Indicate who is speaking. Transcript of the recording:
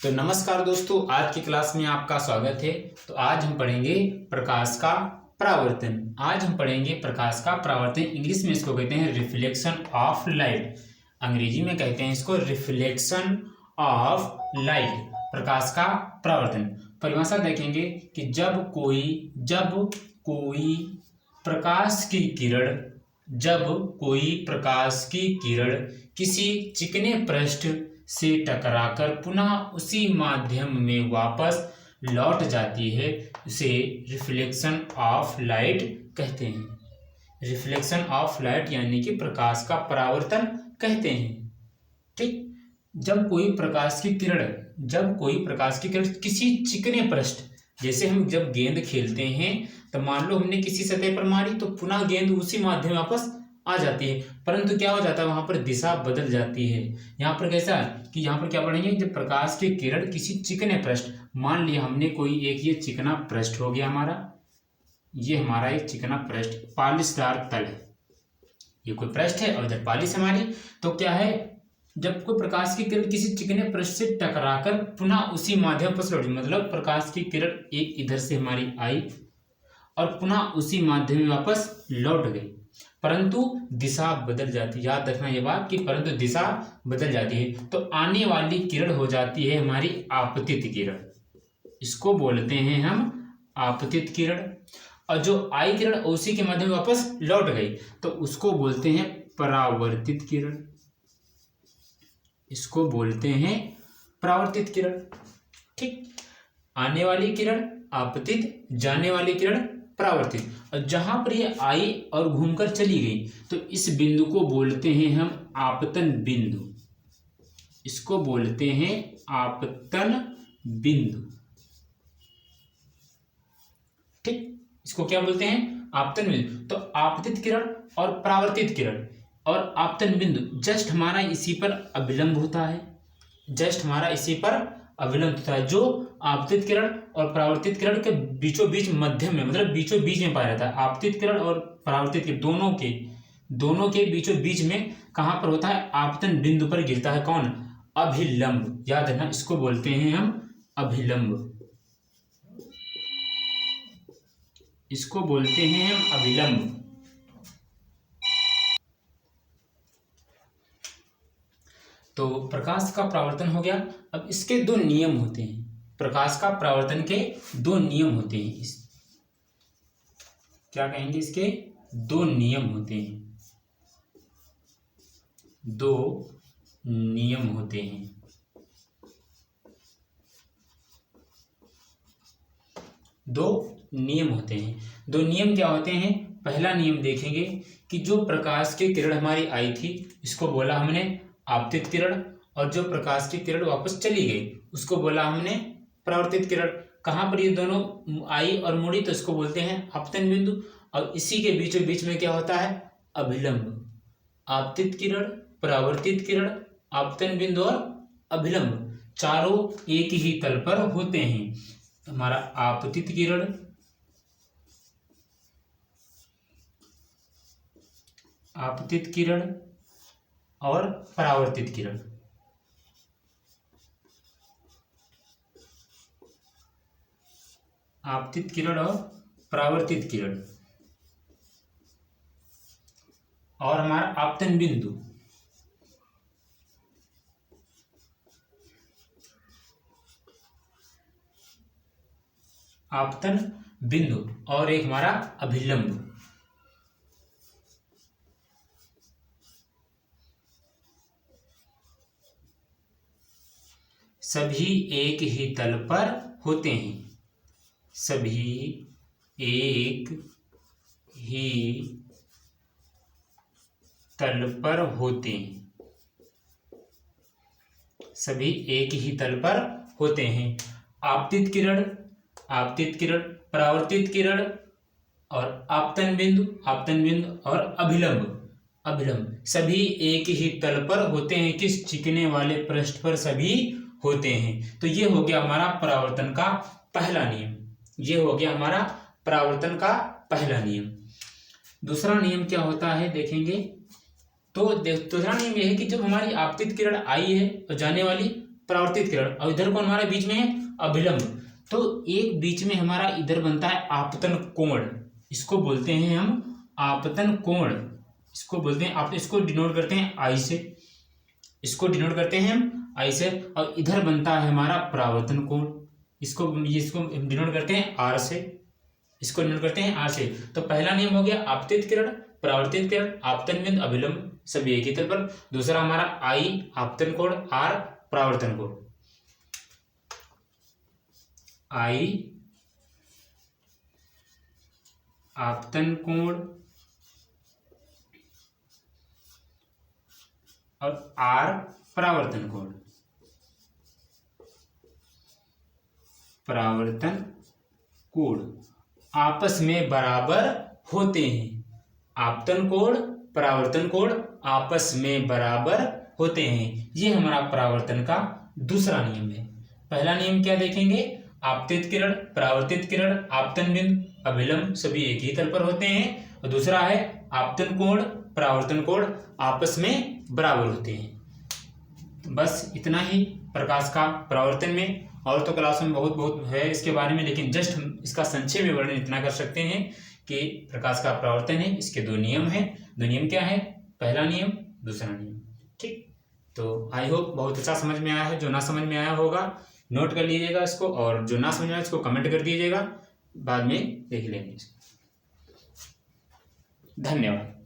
Speaker 1: तो नमस्कार दोस्तों, आज की क्लास में आपका स्वागत है। तो आज हम पढ़ेंगे प्रकाश का परावर्तन। आज हम पढ़ेंगे प्रकाश का परावर्तन। इंग्लिश में इसको कहते हैं रिफ्लेक्शन ऑफ लाइट। अंग्रेजी में कहते हैं इसको रिफ्लेक्शन ऑफ लाइट, प्रकाश का परावर्तन। परिभाषा देखेंगे कि जब कोई प्रकाश की किरण किसी चिकने पृष्ठ से टकराकर पुनः उसी माध्यम में वापस लौट जाती है, उसे रिफ्लेक्शन ऑफ लाइट कहते हैं। रिफ्लेक्शन ऑफ लाइट यानी कि प्रकाश का परावर्तन कहते हैं। ठीक, जब कोई प्रकाश की किरण किसी चिकने पृष्ठ, जैसे हम जब गेंद खेलते हैं तो मान लो हमने किसी सतह पर मारी तो पुनः गेंद उसी माध्यम वापस आ जाती है, परंतु क्या हो जाता है, वहां पर दिशा बदल जाती है। यहाँ पर कैसा है कि यहाँ पर क्या पढ़ेंगे, जब प्रकाश की किरण किसी चिकने पृष्ठ, मान लिया हमने कोई एक ये चिकना पृष्ठ हो गया हमारा, ये हमारा एक चिकना पृष्ठ पालिशदार तल है, ये कोई पृष्ठ है और इधर पालिश हमारी। तो क्या है, जब कोई प्रकाश की किरण किसी चिकने पृष्ठ से टकराकर पुनः उसी माध्यम पर लौटी, मतलब प्रकाश की किरण एक इधर से हमारी आई और पुनः उसी माध्यम में वापस लौट गई, परंतु दिशा बदल जाती है। याद रखना ये बात कि परंतु दिशा बदल जाती है, तो आने वाली किरण हो जाती है हमारी आपतित किरण। इसको बोलते हैं हम आपतित किरण। और जो आई किरण उसी के माध्यम में वापस लौट गई तो उसको बोलते हैं परावर्तित किरण। इसको बोलते हैं परावर्तित किरण। ठीक, आने वाली किरण आपतित, जाने वाली किरण परावर्तित। और जहां पर ये आई और घूमकर चली गई तो इस बिंदु को बोलते हैं हम आपतन बिंदु। इसको बोलते हैं आपतन बिंदु। ठीक, इसको क्या बोलते हैं, आपतन बिंदु। तो आपतित किरण और परावर्तित किरण और आपतन बिंदु जस्ट हमारा इसी पर अभिलंब होता है, जो आपतित किरण और परावर्तित किरण के बीचों बीच मध्यम में, मतलब बीचों बीच में पाया जाता है। आपतित किरण और परावर्तित किरण दोनों के बीचों बीच में कहां पर होता है, आपतन बिंदु पर गिरता है। कौन, अभिलंब। याद रखना, इसको बोलते हैं हम अभिलंब। इसको बोलते हैं हम अभिलंब। तो प्रकाश का परावर्तन हो गया। अब इसके दो नियम होते हैं, प्रकाश का परावर्तन के दो नियम होते हैं। क्या कहेंगे, इसके दो नियम होते हैं। दो नियम होते हैं। दो नियम क्या होते हैं। पहला नियम देखेंगे कि जो प्रकाश की किरण हमारी आई थी इसको बोला हमने आपतित किरण, और जो प्रकाश की किरण वापस चली गई उसको बोला हमने परावर्तित किरण। कहां पर ये दोनों आई और मुड़ी तो इसको बोलते हैं आपतन बिंदु, और इसी के बीचों बीच में क्या होता है, अभिलंब। आपतित किरण, परावर्तित किरण, आपतन बिंदु और अभिलंब चारों एक ही तल पर होते हैं। हमारा आपतित किरण, और परावर्तित किरण। आपतित किरण और परावर्तित किरण, और हमारा आपतन बिंदु। आपतन बिंदु और एक हमारा अभिलंब। सभी एक ही तल पर होते हैं। सभी एक ही तल पर होते हैं। सभी एक ही तल पर होते हैं। आपतित किरण, परावर्तित किरण और आपतन बिंदु और अभिलंब सभी एक ही तल पर होते हैं। किस, चिकने वाले पृष्ठ पर सभी होते हैं। तो ये हो गया हमारा परावर्तन का पहला नियम। दूसरा नियम क्या होता है देखेंगे। तो दूसरा नियम यह है कि जब हमारी आपतित किरण आई है और जाने वाली परावर्तित किरण, और इधर कौन हमारा बीच में है, अभिलंब। तो एक बीच में हमारा इधर बनता है आपतन कोण, इसको बोलते हैं हम आपतन कोण, इसको बोलते हैं आप, इसको डिनोट करते हैं आई से, इसको डिनोट करते हैं हम आई से। और इधर बनता है हमारा परावर्तन कोण, इसको डिनोट करते हैं आर से, इसको डिनोट करते हैं आर से। तो पहला नियम हो गया आपतित किरण, परावर्तित किरण, आपतन बिंदु, अभिलंब सभी एक ही तल पर। दूसरा हमारा आई आपतन कोण, आर परावर्तन कोण, आई आपतन कोण और आर परावर्तन कोण, परावर्तन कोण आपस में बराबर होते हैं। आपतन कोण परावर्तन कोण आपस में बराबर होते हैं, ये हमारा परावर्तन का दूसरा नियम है। पहला नियम क्या देखेंगे, आपतित किरण, परावर्तित किरण, आपतन बिंदु, अभिलंब सभी एक ही तल पर होते हैं। और दूसरा है आपतन कोण परावर्तन कोण आपस में बराबर होते हैं। बस इतना ही प्रकाश का परावर्तन में, और तो क्लास में बहुत बहुत है इसके बारे में, लेकिन जस्ट हम इसका संक्षेप में वर्णन इतना कर सकते हैं कि प्रकाश का परावर्तन है, इसके दो नियम हैं। दो नियम क्या है, पहला नियम, दूसरा नियम। ठीक, तो आई होप बहुत अच्छा समझ में आया है। जो ना समझ में आया होगा नोट कर लीजिएगा इसको, और जो ना समझ में आया इसको कमेंट कर दीजिएगा, बाद में देख लेंगे। धन्यवाद।